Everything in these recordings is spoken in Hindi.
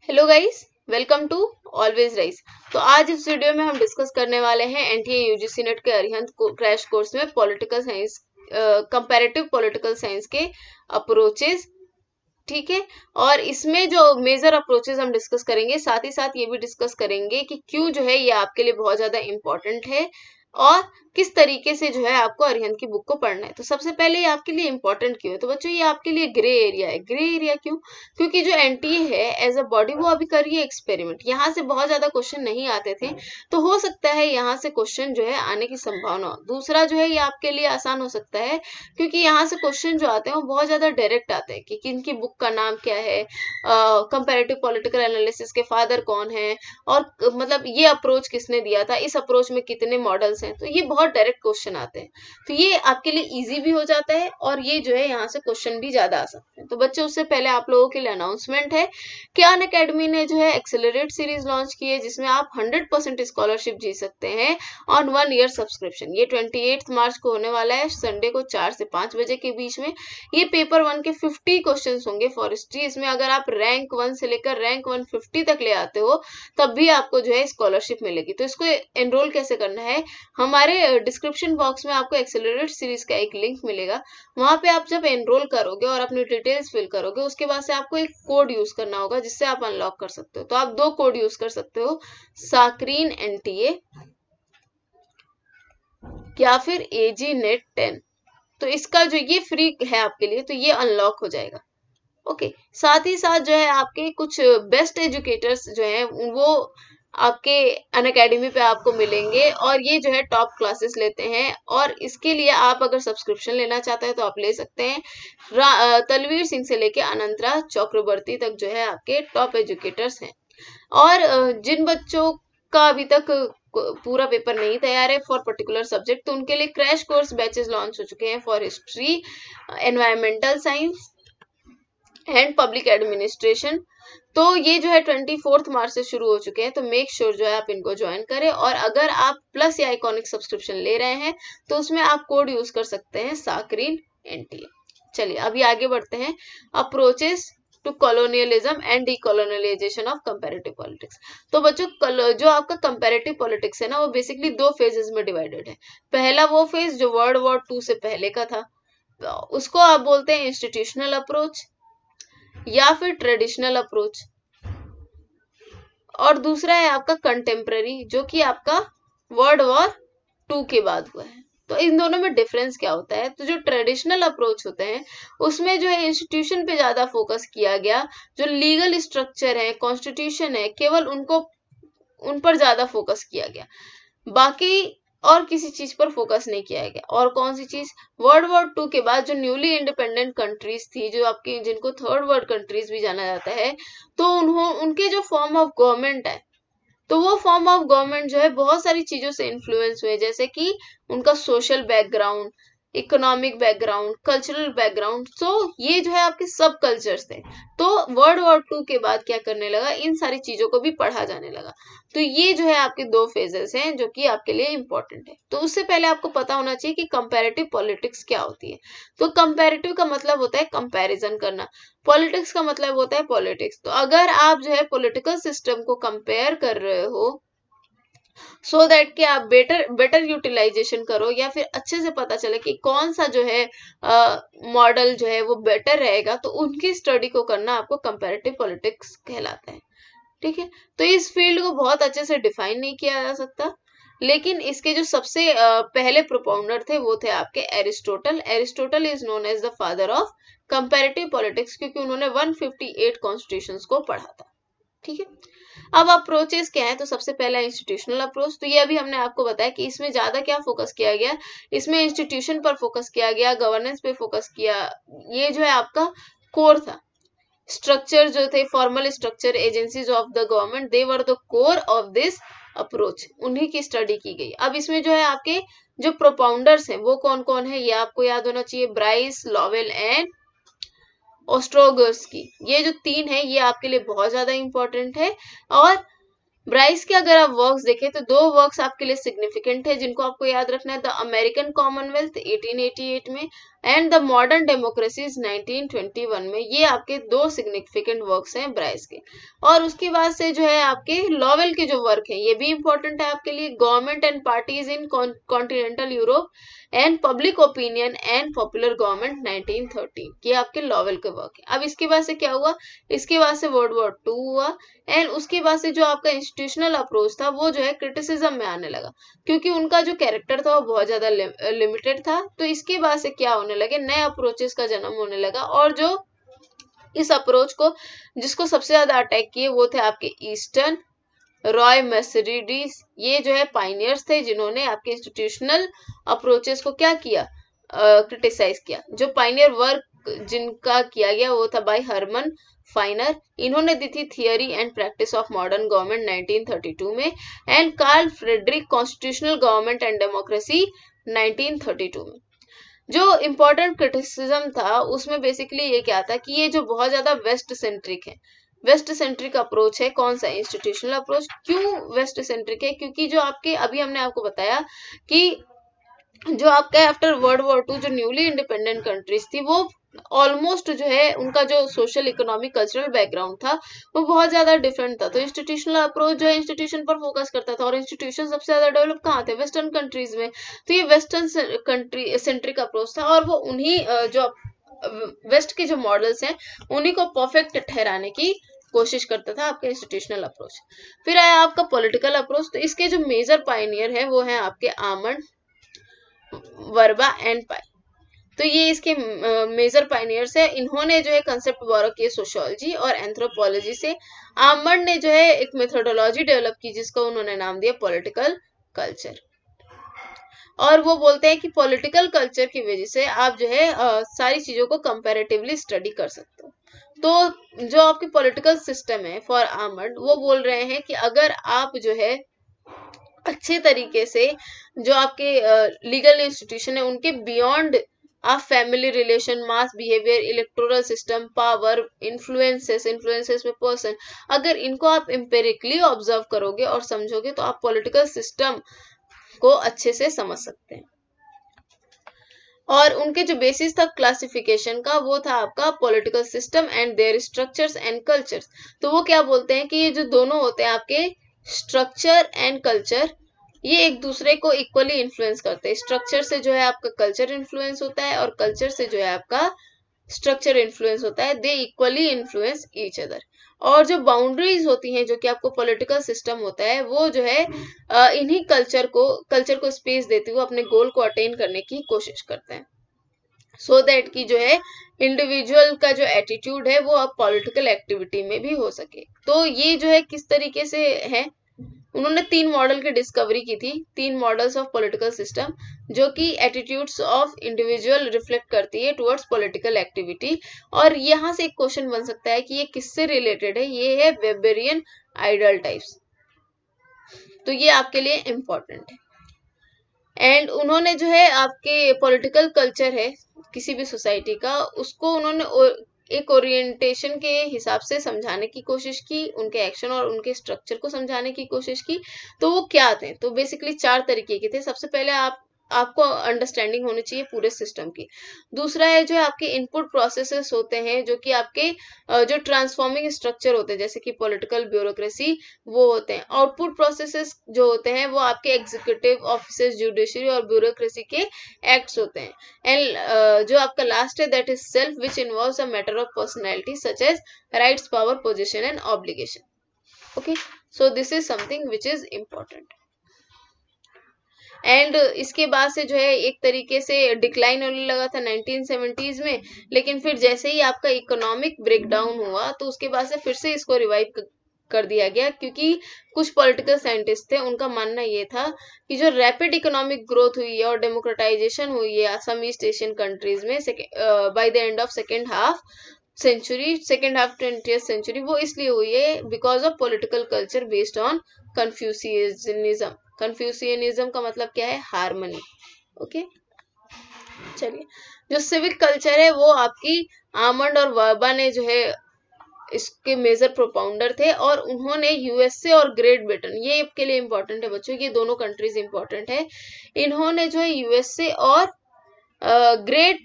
Hello guys, welcome to Always Rise. तो आज इस वीडियो में हम डिस्कस करने वाले हैं एनटीए यूजीसी नेट के अरिहंत क्रैश कोर्स में political science, comparative political science के अप्रोचेस। ठीक है। और इसमें जो मेजर अप्रोचेस हम डिस्कस करेंगे, साथ ही साथ ये भी डिस्कस करेंगे कि क्यों जो है ये आपके लिए बहुत ज्यादा इंपॉर्टेंट है और किस तरीके से जो है आपको अरिहंत की बुक को पढ़ना है। तो सबसे पहले ये आपके लिए इंपॉर्टेंट क्यों है? तो बच्चों, ये आपके लिए ग्रे एरिया है। ग्रे एरिया क्यों? क्योंकि जो एनटीए है एज अ बॉडी, वो अभी कर रही है एक्सपेरिमेंट। यहाँ से बहुत ज्यादा क्वेश्चन नहीं आते थे, तो हो सकता है यहाँ से क्वेश्चन जो है आने की संभावना हो। दूसरा जो है ये आपके लिए आसान हो सकता है, क्योंकि यहाँ से क्वेश्चन जो आते हैं वो बहुत ज्यादा डायरेक्ट आते हैं कि किनकी बुक का नाम क्या है, कंपैरेटिव पॉलिटिकल एनालिसिस के फादर कौन है, और मतलब ये अप्रोच किसने दिया था, इस अप्रोच में कितने मॉडल्स हैं। तो ये बहुत डायरेक्ट क्वेश्चन आते हैं, तो ये आपके लिए इजी भी हो जाता है और ये जो है यहाँ से क्वेश्चन भी ज्यादा आ सकते हैं। तो बच्चों, उससे पहले आप लोगों के लिए अनाउंसमेंट है कि अनअकैडमी ने जो है एक्सेलरेट सीरीज लॉन्च की है, जिसमें आप 100% स्कॉलरशिप जीत सकते हैं ऑन 1 ईयर सब्सक्रिप्शन। ये 28 मार्च को होने वाला है, संडे को 4 से 5 बजे के बीच में। ये पेपर 1 के 50 क्वेश्चन होंगे फॉर हिस्ट्री। इसमें अगर आप रैंक 1 से लेकर रैंक 150 तक ले आते हो, तब भी आपको जो है स्कॉलरशिप मिलेगी। तो इसको एनरोल कैसे करना है? हमारे डिस्क्रिप्शन बॉक्स में आपको एक्सेलरेट सीरीज का एक लिंक मिलेगा। वहां पे आप जब एनरोल करोगे और अपनी डिटेल्स फिल करोगे, उसके बाद से आपको एक कोड यूज करना होगा जिससे आप अनलॉक कर सकते हो। तो आप 2 कोड यूज कर सकते हो, साकरीन एनटीए या फिर एजी नेट 10। तो इसका जो ये फ्री है आपके लिए, तो ये अनलॉक हो जाएगा। ओके। साथ ही साथ जो है आपके कुछ बेस्ट एजुकेटर्स जो हैं वो आपके अनअकैडमी पे आपको मिलेंगे, और ये जो है टॉप क्लासेस लेते हैं। और इसके लिए आप अगर सब्सक्रिप्शन लेना चाहते हैं तो आप ले सकते हैं। तलवीर सिंह से लेके अनंतरा चक्रवर्ती तक जो है आपके टॉप एजुकेटर्स हैं। और जिन बच्चों का अभी तक पूरा पेपर नहीं तैयार है फॉर पर्टिकुलर सब्जेक्ट, तो उनके लिए क्रैश कोर्स बैचेस लॉन्च हो चुके हैं for history, environmental science and public administration. तो ये जो है 24 मार्च से शुरू हो चुके हैं। तो मेक श्योर जो है आप इनको ज्वाइन करें। और अगर आप प्लस या आइकॉनिक सब्सक्रिप्शन ले रहे हैं, तो उसमें आप कोड यूज कर सकते हैं, साकरीन एनटीए। चलिए अभी आगे बढ़ते हैं। Approaches to colonialism and decolonialisation of comparative politics. तो बच्चों, जो आपका कंपैरेटिव पॉलिटिक्स है ना, वो बेसिकली 2 फेजेस में डिवाइडेड है। पहला वो फेज जो वर्ल्ड वॉर 2 से पहले का था, उसको आप बोलते हैं इंस्टीट्यूशनल अप्रोच या फिर ट्रेडिशनल अप्रोच। और दूसरा है आपका कंटेम्प्ररी, जो कि आपका वर्ल्ड वॉर 2 के बाद हुआ है। तो इन दोनों में डिफरेंस क्या होता है? तो जो ट्रेडिशनल अप्रोच होते हैं, उसमें जो है इंस्टीट्यूशन पे ज्यादा फोकस किया गया। जो लीगल स्ट्रक्चर है, कॉन्स्टिट्यूशन है, केवल उन पर ज्यादा फोकस किया गया। बाकी और किसी चीज पर फोकस नहीं किया गया। और कौन सी चीज? वर्ल्ड वॉर 2 के बाद जो न्यूली इंडिपेंडेंट कंट्रीज थी, जो आपकी जिनको थर्ड वर्ल्ड कंट्रीज भी जाना जाता है, तो उनके जो फॉर्म ऑफ गवर्नमेंट है, तो वो फॉर्म ऑफ गवर्नमेंट जो है बहुत सारी चीजों से इन्फ्लुएंस हुए, जैसे कि उनका social background, economic background, cultural background. तो ये जो है आपके सब कल्चर्स थे। तो वर्ल्ड वॉर 2 के बाद क्या करने लगा, इन सारी चीजों को भी पढ़ा जाने लगा। तो ये जो है आपके 2 फेजेस हैं जो कि आपके लिए इंपॉर्टेंट है। तो उससे पहले आपको पता होना चाहिए कि कंपैरेटिव पॉलिटिक्स क्या होती है। तो कंपैरेटिव का मतलब होता है कंपैरिजन करना, पॉलिटिक्स का मतलब होता है पॉलिटिक्स। तो अगर आप जो है पॉलिटिकल सिस्टम को कंपेयर कर रहे हो, सो दैट कि आप बेटर यूटिलाइजेशन करो, या फिर अच्छे से पता चले कि कौन सा जो है मॉडल जो है वो बेटर रहेगा, तो उनकी स्टडी को करना आपको कंपैरेटिव पॉलिटिक्स कहलाता है। ठीक है। तो इस फील्ड को बहुत अच्छे से डिफाइन नहीं किया जा सकता, लेकिन इसके जो सबसे पहले प्रोपाउंडर थे वो थे आपके Aristotle. Aristotle is known as the father of comparative politics, क्योंकि उन्होंने 158 कॉन्स्टिट्यूशंस को पढ़ा था। ठीक है। अब अप्रोचेस क्या है? तो सबसे पहला इंस्टीट्यूशनल अप्रोच। तो ये अभी हमने आपको बताया कि इसमें ज्यादा क्या फोकस किया गया, इसमें इंस्टीट्यूशन पर फोकस किया गया, गवर्नेंस पे फोकस किया। ये जो है आपका कोर था। स्ट्रक्चर जो थे, formal structure, agencies of the government, they were the core of this approach, उन्हीं की स्टडी की गई। अब इसमें जो है आपके जो प्रोपाउंडर्स हैं वो कौन कौन है, ये आपको याद होना चाहिए, ब्राइस, लॉवेल एंड ओस्ट्रोगर्स की। ये जो 3 है ये आपके लिए बहुत ज्यादा इंपॉर्टेंट है। और ब्राइस के अगर आप वर्क्स देखें, तो 2 वर्क्स आपके लिए सिग्निफिकेंट है जिनको आपको याद रखना है। द अमेरिकन कॉमनवेल्थ 1888 में, एंड द मॉडर्न डेमोक्रेसीज 1921 में। ये आपके दो सिग्निफिकेंट वर्क्स हैं ब्राइस के। और उसके बाद से जो है आपके लॉवेल के जो वर्क हैं ये भी इंपॉर्टेंट है आपके लिए, government and parties in continental Europe and public opinion and popular government 1913, ये आपके लॉवेल के वर्क है। अब इसके बाद से क्या हुआ, इसके बाद से वर्ल्ड वॉर 2 हुआ एंड उसके बाद से जो आपका इंस्टीट्यूशनल अप्रोच था वो जो है क्रिटिसिज्म में आने लगा, क्योंकि उनका जो कैरेक्टर था वो बहुत ज्यादा लिमिटेड था। तो इसके बाद से क्या होने लगे, नए अप्रोचेस का जन्म होने लगा। और जो इस अप्रोच को जिसको सबसे ज्यादा अटैक किए वो थे आपके ईस्टर्न, रॉय मैसेरिडीज, ये जो है पाइनियर्स थे जिन्होंने आपके इंस्टीट्यूशनल अप्रोचेस को क्या किया, क्रिटिसाइज किया। जो पाइनियर वर्क जिनका किया गया वो था बाय हरमन फाइनर, इन्होंने दी थी theory and practice of modern government 1932 में, and Karl Frederick constitutional government and democracy 1932 में। जो इम्पोर्टेंट क्रिटिसिज्म था उसमें बेसिकली ये क्या था कि ये जो बहुत ज्यादा वेस्ट सेंट्रिक है, वेस्ट सेंट्रिक अप्रोच है। कौन सा, इंस्टीट्यूशनल अप्रोच। क्यों वेस्ट सेंट्रिक है, क्योंकि जो आपके अभी हमने आपको बताया कि जो आपका आफ्टर वर्ल्ड वॉर 2 जो न्यूली इंडिपेंडेंट कंट्रीज थी वो ऑलमोस्ट जो है उनका जो सोशल इकोनॉमिक कल्चरल बैकग्राउंड था वो बहुत ज्यादा डिफरेंट था। तो इंस्टीट्यूशनल अप्रोच जो है इंस्टीट्यूशन पर फोकस करता था, और इंस्टीट्यूशन सबसे ज्यादा डेवलप कहाँ थे, वेस्टर्न कंट्रीज में। तो ये वेस्टर्न कंट्री सेंट्रिक अप्रोच था, और वो उन्हीं जो वेस्ट के जो मॉडल्स हैं उन्हीं को परफेक्ट ठहराने की कोशिश करता था आपका इंस्टीट्यूशनल अप्रोच। फिर आया आपका पॉलिटिकल अप्रोच। तो इसके जो मेजर पायनियर है वो है आपके आमंड, वर्बा एंड पाई। तो ये इसके मेजर पायनियर्स है। इन्होंने जो है कंसेप्ट बोरो किए सोशियोलॉजी और एंथ्रोपोलॉजी से। आमंड ने जो है एक मेथोडोलॉजी डेवलप की जिसको उन्होंने नाम दिया पॉलिटिकल कल्चर। और वो बोलते हैं कि पॉलिटिकल कल्चर की वजह से आप जो है सारी चीजों को कंपैरेटिवली स्टडी कर सकते हो। तो जो आपकी पॉलिटिकल सिस्टम है फॉर आमंड, वो बोल रहे हैं कि अगर आप जो है अच्छे तरीके से जो आपके लीगल इंस्टीट्यूशन है उनके बियॉन्ड आप family relation, mass behaviour, electoral system, power, influences में पर्सन, अगर इनको आप एम्पेरिकली ऑब्जर्व करोगे और समझोगे तो आप पॉलिटिकल सिस्टम को अच्छे से समझ सकते हैं। और उनके जो बेसिस था क्लासिफिकेशन का वो था आपका political system and their structures and cultures. तो वो क्या बोलते हैं कि ये जो दोनों होते हैं आपके स्ट्रक्चर एंड कल्चर, ये एक दूसरे को इक्वली इन्फ्लुएंस करते हैं। स्ट्रक्चर से जो है आपका कल्चर इन्फ्लुएंस होता है और कल्चर से जो है आपका स्ट्रक्चर इन्फ्लुएंस होता है। दे इक्वली इन्फ्लुएंस ईच अदर। और जो बाउंड्रीज होती हैं जो कि आपको पॉलिटिकल सिस्टम होता है वो जो है इन्हीं कल्चर को स्पेस देते हुए अपने गोल को अटेन करने की कोशिश करते हैं, सो दैट कि जो है इंडिविजुअल का जो एटीट्यूड है वो अब पॉलिटिकल एक्टिविटी में भी हो सके। तो ये जो है किस तरीके से है, उन्होंने 3 मॉडल की डिस्कवरी की थी, 3 मॉडल्स ऑफ पॉलिटिकल सिस्टम जो कि एटीट्यूड्स ऑफ इंडिविजुअल रिफ्लेक्ट करती है टुवर्ड्स पॉलिटिकल एक्टिविटी। और यहाँ से एक क्वेश्चन बन सकता है कि ये किससे रिलेटेड है, ये है वेबेरियन आइडल टाइप्स। तो ये आपके लिए इम्पोर्टेंट है। एंड उन्होंने जो है आपके पॉलिटिकल कल्चर है किसी भी सोसाइटी का, उसको उन्होंने एक ओरिएंटेशन के हिसाब से समझाने की कोशिश की, उनके एक्शन और उनके स्ट्रक्चर को समझाने की कोशिश की। तो वो क्या थे, तो बेसिकली 4 तरीके के थे। सबसे पहले आपको अंडरस्टैंडिंग होनी चाहिए पूरे सिस्टम की। दूसरा है जो आपके इनपुट प्रोसेसेस होते हैं जो कि आपके जो ट्रांसफॉर्मिंग स्ट्रक्चर होते हैं जैसे कि पॉलिटिकल ब्यूरोक्रेसी वो होते हैं। आउटपुट प्रोसेसेस जो होते हैं वो आपके एग्जीक्यूटिव ऑफिसर्स, जुडिशरी और ब्यूरोक्रेसी के एक्ट्स होते हैं। एंड जो आपका लास्ट है that is self which involves a matter of personality such as rights, power, position and obligation. Okay, so this is something which is important. And इसके बाद से जो है एक तरीके से डिक्लाइन होने लगा था 1970s में, लेकिन फिर जैसे ही आपका इकोनॉमिक ब्रेकडाउन हुआ तो उसके बाद से फिर से इसको रिवाइव कर दिया गया, क्योंकि कुछ पॉलिटिकल साइंटिस्ट थे उनका मानना ये था कि जो रैपिड इकोनॉमिक ग्रोथ हुई है और डेमोक्रेटाइजेशन हुई है असम ईस्ट एशियन कंट्रीज में by the end of second half 20th century, वो इसलिए हुई है because of political culture based on Confucianism. Confucianism का मतलब क्या है, हार्मनी। ओके, चलिए, जो सिविक कल्चर है वो आपकी आमंड और वर्बा ने जो है इसके मेजर प्रोपाउंडर थे, और उन्होंने यूएसए और ग्रेट ब्रिटेन, ये आपके लिए इंपॉर्टेंट है बच्चों, ये दोनों कंट्रीज इंपॉर्टेंट है। इन्होंने जो है यूएसए और ग्रेट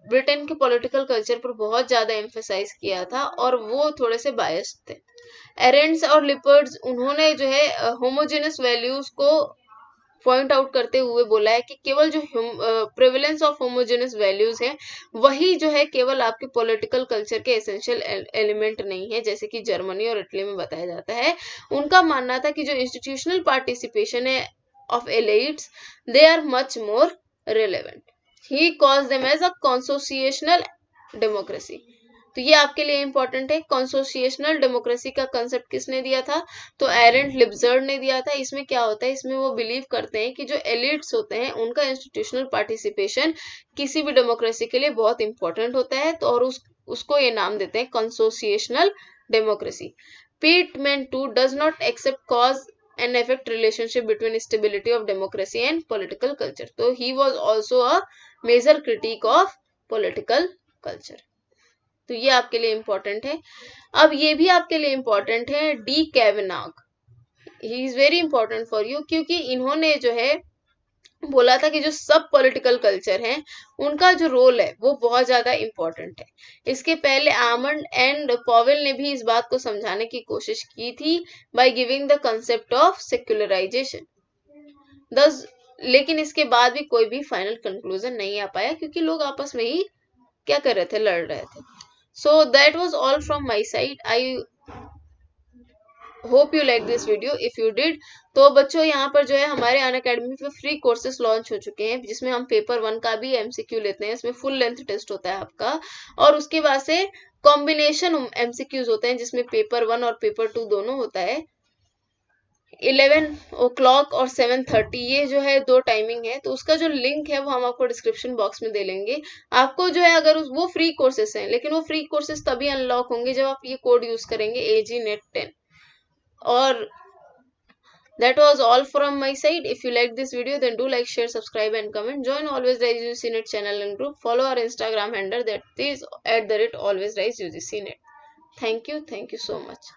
ब्रिटेन के पॉलिटिकल कल्चर पर बहुत ज्यादा एम्फेसाइज किया था और वो थोड़े से बायस्ड थे। एरेंट्स और लिपर्ड्स उन्होंने जो है होमोजेनस वैल्यूज को पॉइंट आउट करते हुए बोला है कि केवल जो प्रेवलेंस ऑफ होमोजेनस वैल्यूज है वही जो है केवल आपके पॉलिटिकल कल्चर के एसेंशियल एलिमेंट नहीं है, जैसे कि जर्मनी और इटली में बताया जाता है। उनका मानना था कि जो इंस्टीट्यूशनल पार्टिसिपेशन है of elites they are much more relevant. He calls them as a consociational democracy. तो ये आपके लिए इंपॉर्टेंट है। कॉन्सोसिएशनल डेमोक्रेसी का कंसेप्ट किसने दिया था? तो एरेंट लिब्जर्ड ने दिया था। इसमें क्या होता है, इसमें वो बिलीव करते हैं कि जो एलिट्स होते हैं उनका इंस्टीट्यूशनल पार्टिसिपेशन किसी भी डेमोक्रेसी के लिए बहुत इंपॉर्टेंट होता है, तो और उसको ये नाम देते हैं कॉन्सोसिएशनल democracy. Pittman too does not accept cause and effect relationship between stability of democracy and political culture. So he was also a major critique of political culture. तो ये आपके लिए इंपॉर्टेंट है। अब ये भी आपके लिए इंपॉर्टेंट है, D Kavanagh. He is very important for you, क्योंकि इन्होंने जो है बोला था कि जो सब पॉलिटिकल कल्चर है उनका जो रोल है वो बहुत ज्यादा इंपॉर्टेंट है। इसके पहले आमंड एंड पॉवेल ने भी इस बात को समझाने की कोशिश की थी by giving the concept of secularisation. दस लेकिन इसके बाद भी कोई भी फाइनल कंक्लूजन नहीं आ पाया, क्योंकि लोग आपस में ही क्या कर रहे थे, लड़ रहे थे। So that was all from my side. I hope you like this video. If you did तो बच्चों यहाँ पर जो है हमारे अनअकैडमी पे फ्री कोर्सेज लॉन्च हो चुके हैं, जिसमें हम पेपर 1 का भी एमसीक्यू लेते हैं। इसमें फुल लेंथ टेस्ट होता है आपका, और उसके बाद से कॉम्बिनेशन एमसीक्यूज होते हैं जिसमें पेपर 1 और पेपर 2 दोनों होता है। 11 o'clock और 7:30 ये जो है 2 टाइमिंग है, तो उसका जो लिंक है वो हम आपको डिस्क्रिप्शन बॉक्स में दे लेंगे। आपको जो है अगर वो फ्री कोर्सेस हैं, लेकिन वो फ्री कोर्सेस तभी अनलॉक होंगे जब आप ये कोड यूज करेंगे AGNET10। और that was all from my side. If you like this video, then do like, share, subscribe and comment. Join Always Rise UGCNet channel and group. Follow our Instagram handle, that is @alwaysriseuGCNet. Thank you so much.